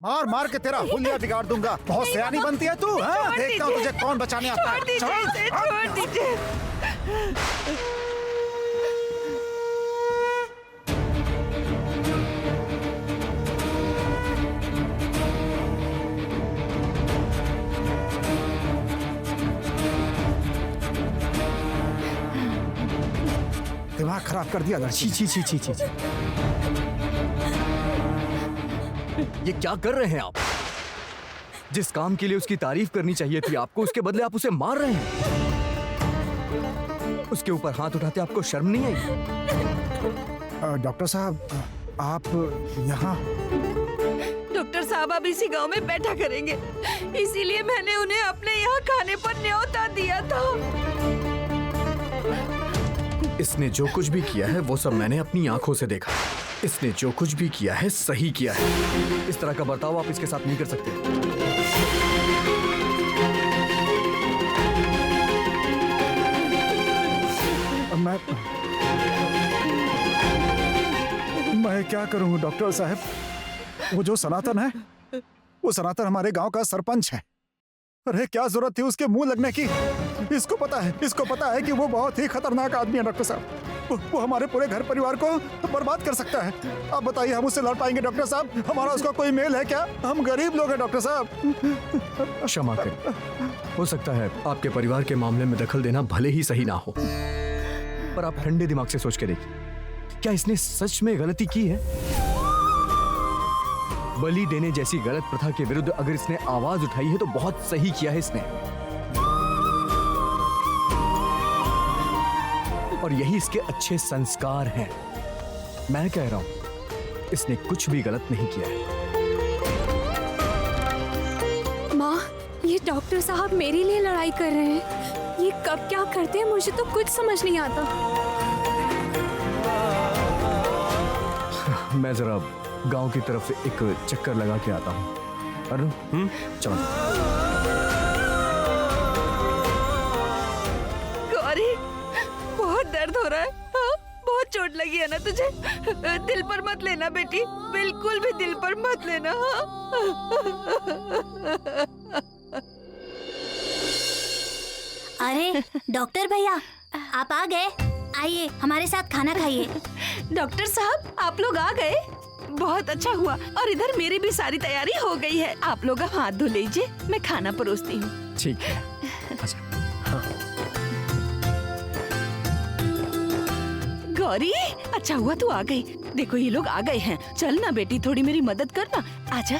मार मार के तेरा हुलिया बिगाड़ दूंगा। बहुत सयानी बनती है तू। हाँ? देखता हूँ तुझे कौन बचाने आता है। छोड़ दीजिए, छोड़ दीजिए। दिमाग खराब कर दिया लड़की। छी छी छी छी छी छी। ये क्या कर रहे हैं आप? जिस काम के लिए उसकी तारीफ करनी चाहिए थी आपको, उसके बदले आप उसे मार रहे हैं। उसके ऊपर हाथ उठाते आपको शर्म नहीं आई? डॉक्टर साहब, आप यहाँ? डॉक्टर साहब अब इसी गांव में बैठा करेंगे, इसीलिए मैंने उन्हें अपने यहाँ खाने पर न्योता दिया था। इसने जो कुछ भी किया है वो सब मैंने अपनी आंखों से देखा। इसने जो कुछ भी किया है सही किया है। इस तरह का बर्ताव आप इसके साथ नहीं कर सकते। मैं क्या करूं डॉक्टर साहब? वो जो सनातन है, वो सनातन हमारे गांव का सरपंच है। अरे क्या जरूरत थी उसके मुंह लगने की? इसको पता है कि वो बहुत ही खतरनाक आदमी है डॉक्टर साहब। वो हमारे पूरे घर परिवार को बर्बाद कर सकता है। आप बताइए, हम उससे लड़ पाएंगे डॉक्टर साहब? हमारा उसका कोई मेल है क्या? हम गरीब लोग हैं डॉक्टर साहब। क्षमा करें, हो सकता है आपके परिवार के मामले में दखल देना भले ही सही ना हो, पर आप ठंडे दिमाग से सोच के देखिए, क्या इसने सच में गलती की है? बलि देने जैसी गलत प्रथा के विरुद्ध अगर इसने आवाज उठाई है तो बहुत सही किया है इसने। और यही इसके अच्छे संस्कार हैं। मैं कह रहा हूं, इसने कुछ भी गलत नहीं किया है। माँ, ये डॉक्टर साहब मेरे लिए लड़ाई कर रहे हैं। ये कब क्या करते हैं मुझे तो कुछ समझ नहीं आता। मैं जरा गांव की तरफ एक चक्कर लगा के आता हूँ। अरुण, चलो। गौरी, बहुत दर्द हो रहा है। हाँ? बहुत चोट लगी है ना तुझे? दिल पर मत लेना बेटी, बिल्कुल भी दिल पर मत लेना। हाँ? अरे डॉक्टर भैया, आप आ गए। आइए हमारे साथ खाना खाइए। डॉक्टर साहब, आप लोग आ गए, बहुत अच्छा हुआ। और इधर मेरी भी सारी तैयारी हो गई है। आप लोग अब हाथ धो लीजिए, मैं खाना परोसती हूँ। ठीक है। अच्छा। हाँ। गौरी, अच्छा हुआ तू आ गई। देखो ये लोग आ गए हैं। चल ना बेटी, थोड़ी मेरी मदद करना। आजा।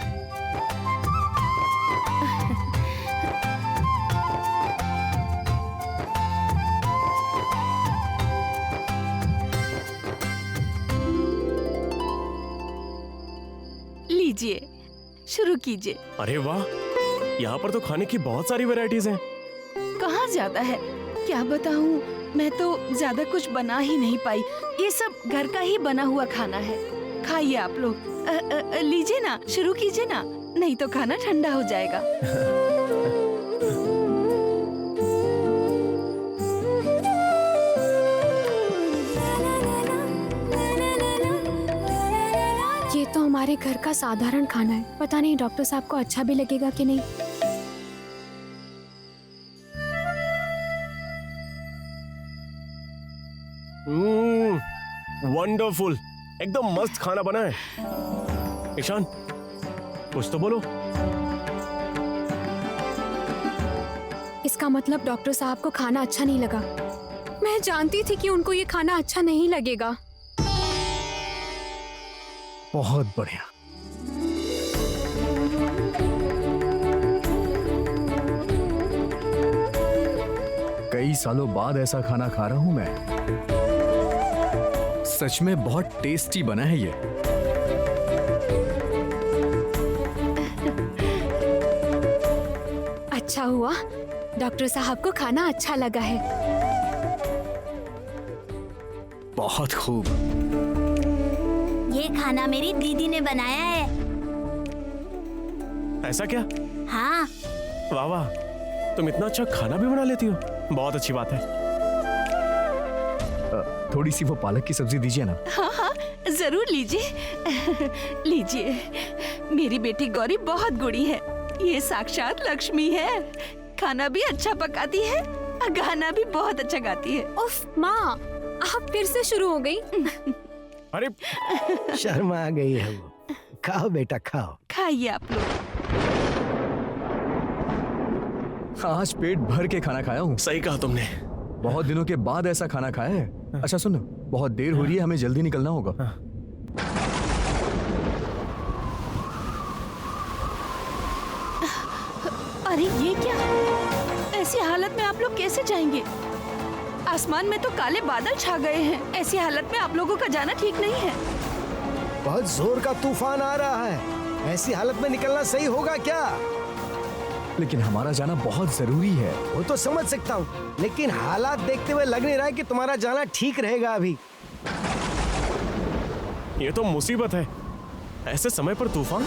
लीजिए, शुरू कीजिए। अरे वाह, यहाँ पर तो खाने की बहुत सारी वैरायटीज हैं। कहाँ ज्यादा है, क्या बताऊँ, मैं तो ज्यादा कुछ बना ही नहीं पाई। ये सब घर का ही बना हुआ खाना है। खाइए आप लोग। लीजिए ना, शुरू कीजिए ना, नहीं तो खाना ठंडा हो जाएगा। ये तो हमारे घर का साधारण खाना है। पता नहीं डॉक्टर साहब को अच्छा भी लगेगा कि नहीं। वंडरफुल, एकदम मस्त खाना बना है। ईशान, कुछ तो बोलो। इसका मतलब डॉक्टर साहब को खाना अच्छा नहीं लगा। मैं जानती थी कि उनको ये खाना अच्छा नहीं लगेगा। बहुत बढ़िया। कई सालों बाद ऐसा खाना खा रहा हूं मैं। सच में बहुत टेस्टी बना है ये। अच्छा हुआ डॉक्टर साहब को खाना अच्छा लगा है। बहुत खूब। ये खाना मेरी दीदी ने बनाया है। ऐसा क्या? हाँ। वाह वाह, तुम इतना अच्छा खाना भी बना लेती हो, बहुत अच्छी बात है। थोड़ी सी वो पालक की सब्जी दीजिए ना। हाँ हाँ, जरूर लीजिए। लीजिए। मेरी बेटी गौरी बहुत गुड़ी है। ये साक्षात लक्ष्मी है। खाना भी अच्छा पकाती है, गाना भी बहुत अच्छा गाती है। उफ माँ, आप फिर से शुरू हो गई। अरे शर्म आ गई है वो। खाओ बेटा खाओ। खाइए आप लोग। आज पेट भर के खाना खाया हूँ। सही कहा तुमने। बहुत दिनों के बाद ऐसा खाना खाया है। अच्छा सुनो, बहुत देर हो रही है, हमें जल्दी निकलना होगा। अरे ये क्या? ऐसी हालत में आप लोग कैसे जाएंगे? आसमान में तो काले बादल छा गए हैं। ऐसी हालत में आप लोगों का जाना ठीक नहीं है। बहुत जोर का तूफान आ रहा है, ऐसी हालत में निकलना सही होगा क्या? लेकिन हमारा जाना बहुत जरूरी है। वो तो समझ सकता हूँ, लेकिन हालात देखते हुए लग नहीं रहा है कि तुम्हारा जाना ठीक रहेगा अभी। ये तो मुसीबत है, ऐसे समय पर तूफान।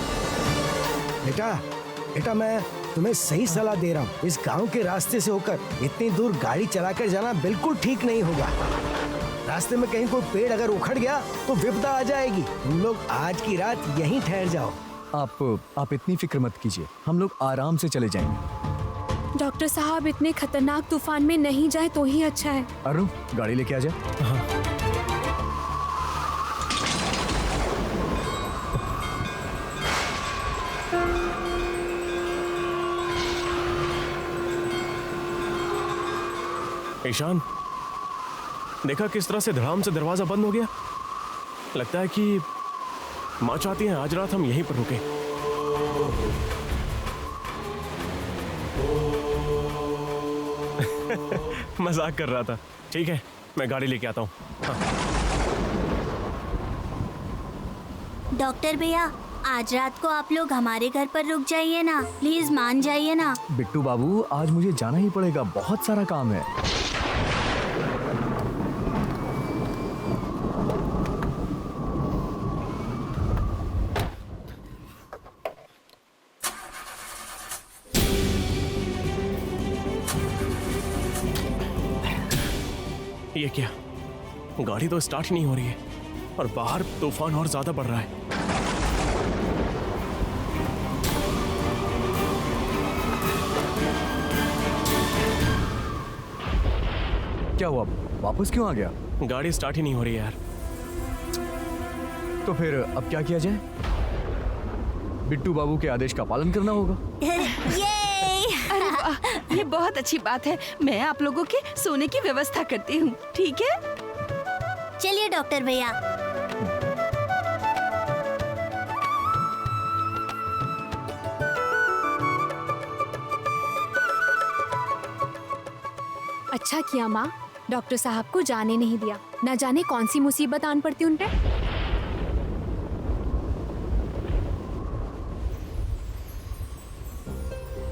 बेटा मैं तुम्हें सही सलाह दे रहा हूँ। इस गांव के रास्ते से होकर इतनी दूर गाड़ी चलाकर जाना बिल्कुल ठीक नहीं होगा। रास्ते में कहीं कोई पेड़ अगर उखड़ गया तो विपदा आ जाएगी। तुम लोग आज की रात यहीं ठहर जाओ। आप इतनी फिक्र मत कीजिए, हम लोग आराम से चले जाएंगे। डॉक्टर साहब इतने खतरनाक तूफान में नहीं जाए तो ही अच्छा है। अरुण, गाड़ी लेके आ जाए। ईशान, देखा किस तरह से धड़ाम से दरवाजा बंद हो गया। लगता है कि माँ चाहती है आज रात हम यहीं पर रुके। मजाक कर रहा था। ठीक है, मैं गाड़ी लेके आता हूँ। डॉक्टर भैया, आज रात को आप लोग हमारे घर पर रुक जाइए ना, प्लीज मान जाइए ना। बिट्टू बाबू, आज मुझे जाना ही पड़ेगा, बहुत सारा काम है। ये क्या, गाड़ी तो स्टार्ट ही नहीं हो रही है और बाहर तूफान और ज्यादा बढ़ रहा है। क्या हुआ, वापस क्यों आ गया? गाड़ी स्टार्ट ही नहीं हो रही है यार। तो फिर अब क्या किया जाए? बिट्टू बाबू के आदेश का पालन करना होगा। ये अरे वाह, ये बहुत अच्छी बात है। मैं आप लोगों के सोने की व्यवस्था करती हूँ, ठीक है? चलिए डॉक्टर भैया। अच्छा किया माँ, डॉक्टर साहब को जाने नहीं दिया। न जाने कौन सी मुसीबत आन पड़ती उन पे।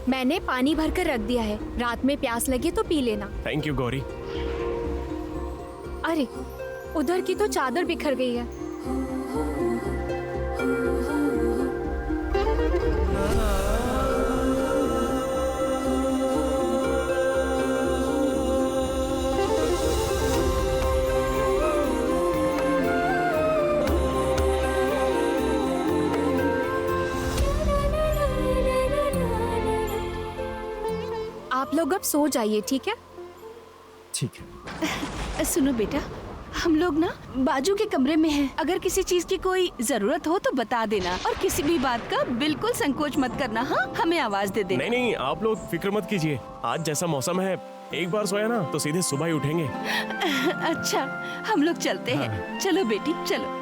मैंने पानी भरकर रख दिया है, रात में प्यास लगे तो पी लेना। Thank you Gauri. अरे उधर की तो चादर बिखर गई है। आप लोग अब सो जाइए, ठीक है? ठीक है। सुनो बेटा, हम लोग ना बाजू के कमरे में हैं। अगर किसी चीज की कोई जरूरत हो तो बता देना, और किसी भी बात का बिल्कुल संकोच मत करना। हाँ, हमें आवाज दे देना। नहीं नहीं, आप लोग फिक्र मत कीजिए। आज जैसा मौसम है, एक बार सोया ना तो सीधे सुबह ही उठेंगे। अच्छा, हम लोग चलते हैं। चलो बेटी, चलो।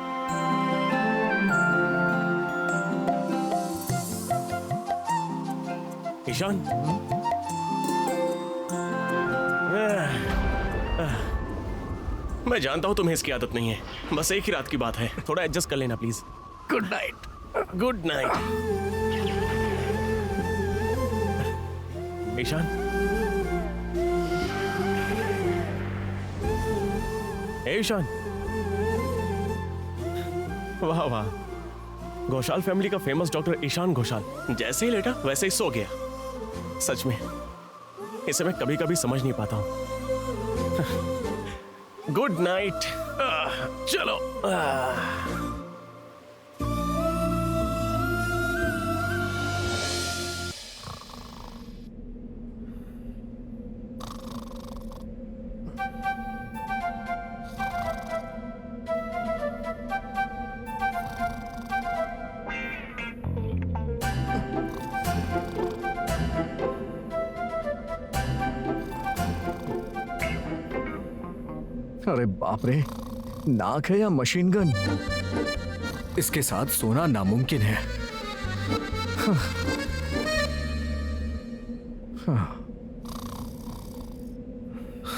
ईशान, मैं जानता हूँ तुम्हें इसकी आदत नहीं है, बस एक ही रात की बात है, थोड़ा एडजस्ट कर लेना please. Good night. Good night. Ishaan, Ishaan, वाह वाह, घोषाल फैमिली का फेमस डॉक्टर ईशान घोषाल जैसे ही लेटा वैसे ही सो गया। सच में इसे मैं कभी कभी समझ नहीं पाता हूँ। Good night. चलो। अरे बाप रे, नाक है या मशीन गन? इसके साथ सोना नामुमकिन है।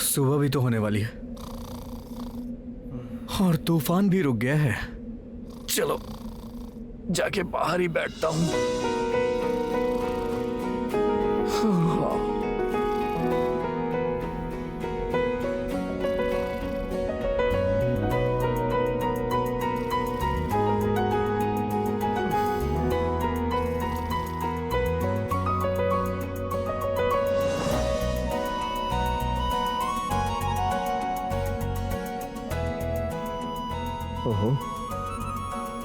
सुबह भी तो होने वाली है और तूफान भी रुक गया है। चलो जाके बाहर ही बैठता हूं। ओहो,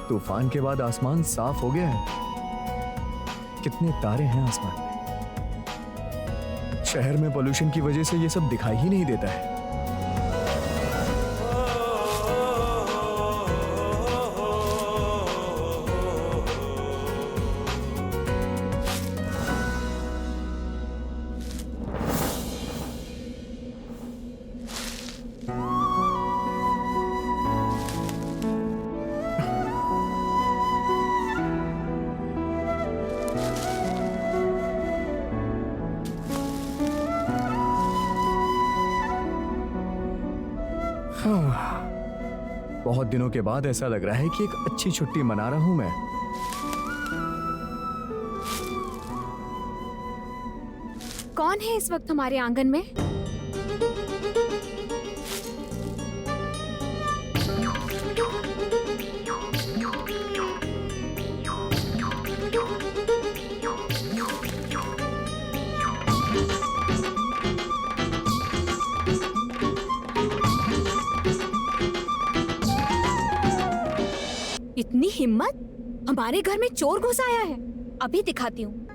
तूफान के बाद आसमान साफ हो गया है। कितने तारे हैं आसमान में। शहर में पोल्यूशन की वजह से ये सब दिखाई ही नहीं देता है। बहुत दिनों के बाद ऐसा लग रहा है कि एक अच्छी छुट्टी मना रहा हूं मैं। कौन है इस वक्त हमारे आंगन में? इतनी हिम्मत! हमारे घर में चोर घुस आया है। अभी दिखाती हूँ।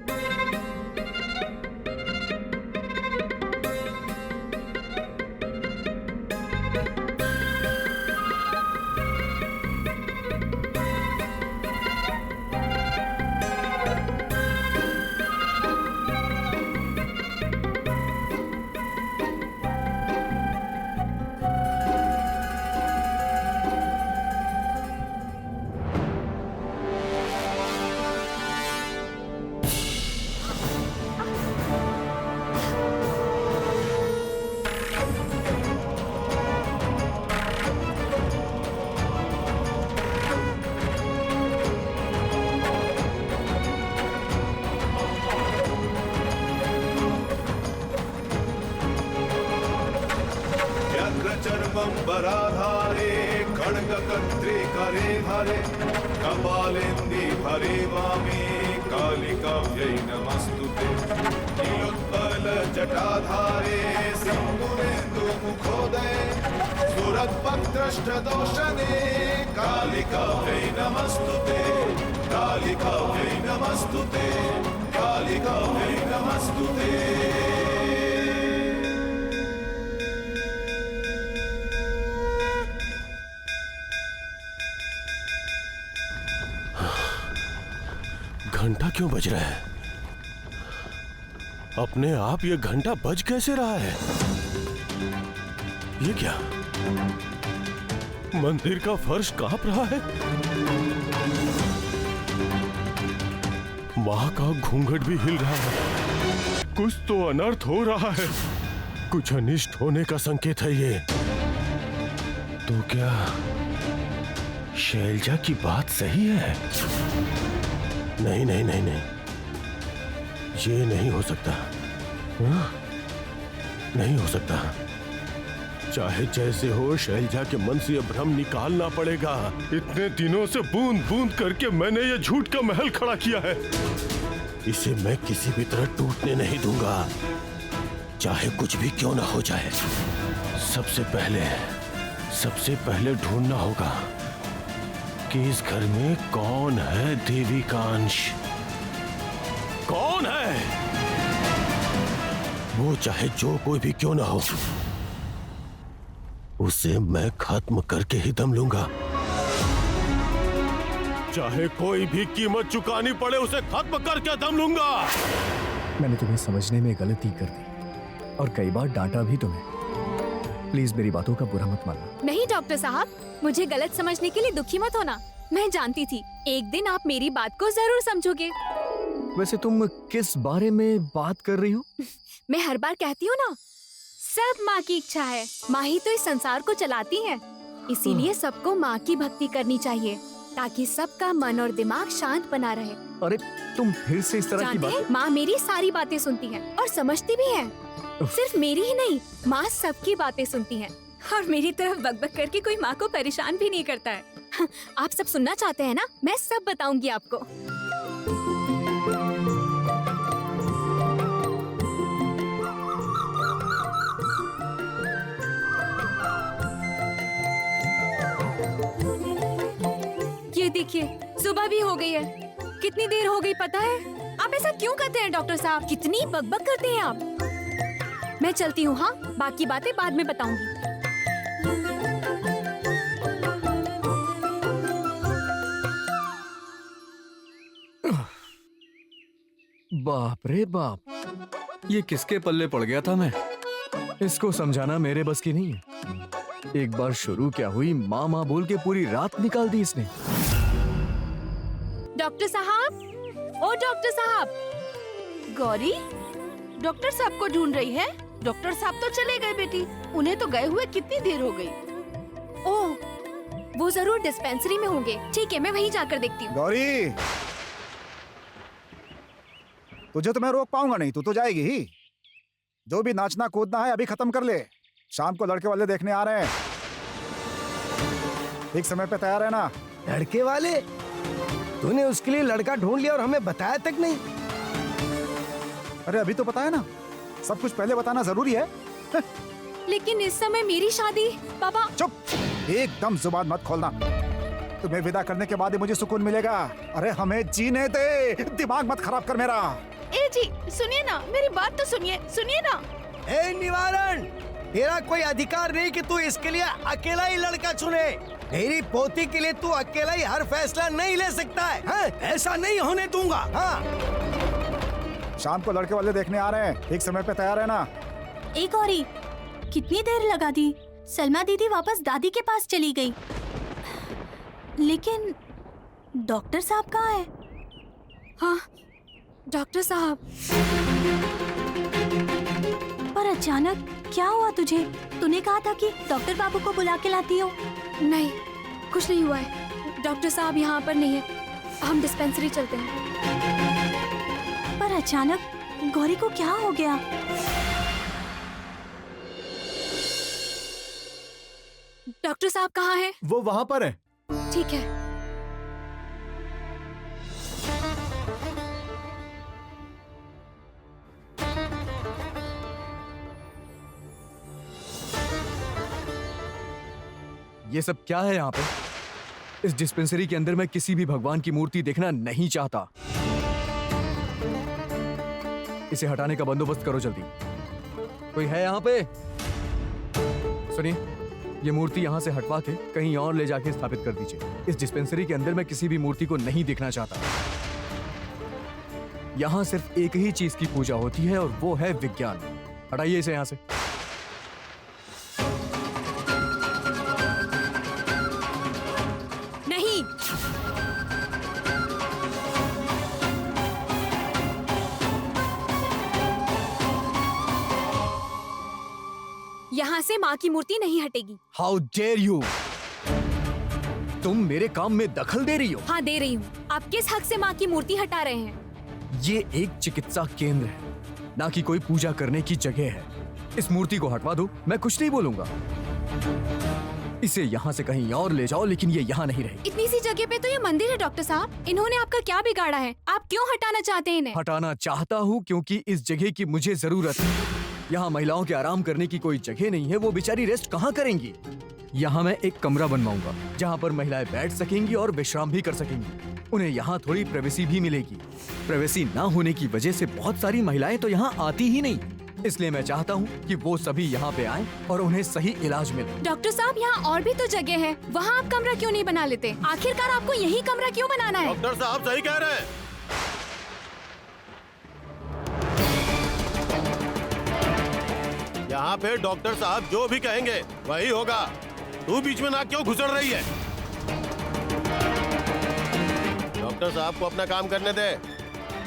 चर्मंबराधारे खड्गकर्त्रे करे धारे कपालेन्दि भरे वामे कालिकाव्यै नमस्तुते नीलोत्पलजटाधारे सिन्दूरेन्दुमुखोदये सुरद्भक्त्रष्टदोषणे कालिकाव्यै नमस्तुते कालिकाव्यै नमस्तुते कालिकाव्यै नमस्तुते। घंटा क्यों बज रहा है? अपने आप ये घंटा बज कैसे रहा है? ये क्या? मंदिर का फर्श कांप रहा है। मां का घूंघट भी हिल रहा है। कुछ तो अनर्थ हो रहा है। कुछ अनिष्ट होने का संकेत है ये। तो क्या शैलजा की बात सही है? नहीं नहीं नहीं नहीं, ये नहीं हो सकता। नहीं हो सकता। चाहे जैसे हो, शैलजा के मन से यह भ्रम निकालना पड़ेगा। इतने दिनों से बूंद बूंद करके मैंने ये झूठ का महल खड़ा किया है। इसे मैं किसी भी तरह टूटने नहीं दूंगा, चाहे कुछ भी क्यों ना हो जाए। सबसे पहले ढूंढना होगा कि इस घर में कौन है देवी का अंश। कौन है वो? चाहे जो कोई भी क्यों ना हो, उसे मैं खत्म करके ही दम लूंगा। चाहे कोई भी कीमत चुकानी पड़े, उसे खत्म करके दम लूंगा। मैंने तुम्हें समझने में गलती कर दी और कई बार डांटा भी तुम्हें, प्लीज मेरी बातों का बुरा मत मानना। नहीं डॉक्टर साहब, मुझे गलत समझने के लिए दुखी मत होना। मैं जानती थी एक दिन आप मेरी बात को जरूर समझोगे। वैसे तुम किस बारे में बात कर रही हो? मैं हर बार कहती हूँ ना, सब माँ की इच्छा है। माँ ही तो इस संसार को चलाती है, इसीलिए सबको माँ की भक्ति करनी चाहिए ताकि सबका मन और दिमाग शांत बना रहे। अरे तुम फिर से इस तरह की जानते बात। हैं, माँ मेरी सारी बातें सुनती है और समझती भी है। सिर्फ मेरी ही नहीं, माँ सबकी बातें सुनती है और मेरी तरफ बकबक करके कोई माँ को परेशान भी नहीं करता है। आप सब सुनना चाहते हैं ना? मैं सब बताऊंगी आपको। ये देखिए, सुबह भी हो गई है। कितनी देर हो गई पता है? आप ऐसा क्यों करते हैं डॉक्टर साहब? कितनी बकबक करते हैं आप। मैं चलती हूँ, हाँ? बाकी बातें बाद में बताऊंगी। बाप रे बाप, ये किसके पल्ले पड़ गया था मैं? इसको समझाना मेरे बस की नहीं है। एक बार शुरू क्या हुई, माँ माँ बोल के पूरी रात निकाल दी इसने। डॉक्टर साहब, ओ डॉक्टर साहब। गौरी, डॉक्टर साहब को ढूंढ रही है? डॉक्टर साहब तो चले गए बेटी, उन्हें तो गए हुए कितनी देर हो गई। ओह, वो जरूर डिस्पेंसरी में होंगे। ठीक है, मैं वहीं जाकर देखती हूँ। गौरी, तुझे तो मैं रोक पाऊंगा नहीं, तू तो जाएगी ही। जो भी नाचना कूदना है अभी खत्म कर ले। शाम को लड़के वाले देखने आ रहे हैं, ठीक समय पे तैयार है ना? लड़के वाले? तूने उसके लिए लड़का ढूंढ लिया और हमें बताया तक नहीं? अरे अभी तो पता है ना, सब कुछ पहले बताना जरूरी है। लेकिन इस समय मेरी शादी। पापा चुप, एकदम जुबान मत खोलना। तुम्हें विदा करने के बाद ही मुझे सुकून मिलेगा। अरे हमें जीने दे, दिमाग मत खराब कर मेरा। ए जी, सुनिए ना, मेरी बात तो सुनिए, सुनिए ना। ए निवारण, तेरा कोई अधिकार नहीं कि तू इसके लिए अकेला ही लड़का चुने। मेरी पोती के लिए तू अकेला ही हर फैसला नहीं ले सकता है, हाँ? ऐसा नहीं होने दूंगा। हाँ, शाम को लड़के वाले देखने आ रहे हैं, ठीक समय पे तैयार है ना? ए गौरी, कितनी देर लगा दी? सलमा दीदी वापस दादी के पास चली गई, लेकिन डॉक्टर साहब कहाँ है? हाँ, डॉक्टर साहब। पर अचानक क्या हुआ तुझे? तूने कहा था कि डॉक्टर बाबू को बुला के लाती हो। नहीं, कुछ नहीं हुआ है। डॉक्टर साहब यहाँ पर नहीं है, हम डिस्पेंसरी चलते हैं। पर अचानक गौरी को क्या हो गया? डॉक्टर साहब कहाँ हैं? वो वहाँ पर है। ठीक है। ये सब क्या है यहाँ पे? इस डिस्पेंसरी के अंदर मैं किसी भी भगवान की मूर्ति देखना नहीं चाहता। इसे हटाने का बंदोबस्त करो जल्दी। कोई है यहाँ पे? सुनिए, ये मूर्ति यहाँ से हटवा के कहीं और ले जाके स्थापित कर दीजिए। इस डिस्पेंसरी के अंदर मैं किसी भी मूर्ति को नहीं देखना चाहता। यहाँ सिर्फ एक ही चीज की पूजा होती है और वो है विज्ञान। हटाइए इसे यहाँ से। नहीं, यहाँ से माँ की मूर्ति नहीं हटेगी। How dare you! तुम मेरे काम में दखल दे रही हो। हाँ, दे रही हूँ। आप किस हक से माँ की मूर्ति हटा रहे हैं? ये एक चिकित्सा केंद्र है, ना कि कोई पूजा करने की जगह है। इस मूर्ति को हटवा दो, मैं कुछ नहीं बोलूंगा। इसे यहाँ से कहीं और ले जाओ, लेकिन ये यहाँ नहीं रहेगी। इतनी सी जगह पे तो ये मंदिर है डॉक्टर साहब। इन्होंने आपका क्या बिगाड़ा है? आप क्यों हटाना चाहते हैं इन्हें? हटाना चाहता हूँ क्योंकि इस जगह की मुझे जरूरत है। यहाँ महिलाओं के आराम करने की कोई जगह नहीं है, वो बेचारी रेस्ट कहाँ करेंगी? यहाँ मैं एक कमरा बनवाऊंगा जहाँ पर महिलाएं बैठ सकेंगी और विश्राम भी कर सकेंगी। उन्हें यहाँ थोड़ी प्राइवेसी भी मिलेगी। प्राइवेसी ना होने की वजह से बहुत सारी महिलाएं तो यहाँ आती ही नहीं। इसलिए मैं चाहता हूँ कि वो सभी यहाँ पे आएं और उन्हें सही इलाज मिले। डॉक्टर साहब, यहाँ और भी तो जगह है, वहाँ आप कमरा क्यों नहीं बना लेते? आखिरकार आपको यही कमरा क्यों बनाना है? डॉक्टर साहब सही कह रहे हैं। यहाँ यहाँ पे डॉक्टर साहब जो भी कहेंगे वही होगा। तू बीच में ना क्यों घुसड़ रही है? डॉक्टर साहब को अपना काम करने दे।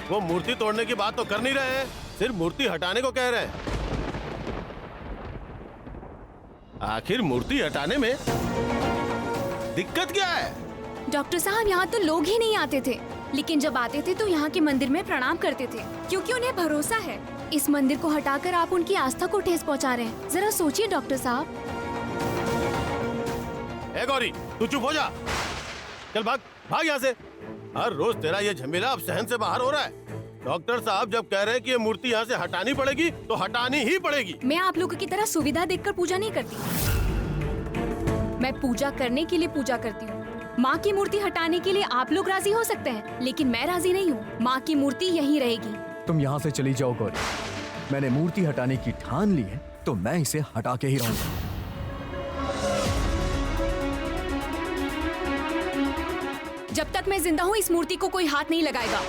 वो मूर्ति तोड़ने की बात तो कर नहीं रहे हैं, सिर्फ मूर्ति हटाने को कह रहे हैं। आखिर मूर्ति हटाने में दिक्कत क्या है? डॉक्टर साहब, यहाँ तो लोग ही नहीं आते थे, लेकिन जब आते थे तो यहाँ के मंदिर में प्रणाम करते थे, क्योंकि उन्हें भरोसा है। इस मंदिर को हटाकर आप उनकी आस्था को ठेस पहुँचा रहे हैं। जरा सोचिए डॉक्टर साहब। ए गौरी, तू चुप हो जा। चल भाग भाग यहाँ से। हर रोज तेरा ये झमेला अब सहन से बाहर हो रहा है। डॉक्टर साहब जब कह रहे हैं कि ये मूर्ति यहाँ से हटानी पड़ेगी तो हटानी ही पड़ेगी। मैं आप लोगों की तरह सुविधा देखकर पूजा नहीं करती। मैं पूजा करने के लिए पूजा करती हूँ। माँ की मूर्ति हटाने के लिए आप लोग राजी हो सकते हैं, लेकिन मैं राजी नहीं हूँ। माँ की मूर्ति यहीं रहेगी। तुम यहाँ से चली जाओ गौरी। मैंने मूर्ति हटाने की ठान ली है तो मैं इसे हटा के ही रहूंगा। जब तक मैं जिंदा हूँ इस मूर्ति को कोई हाथ नहीं लगाएगा।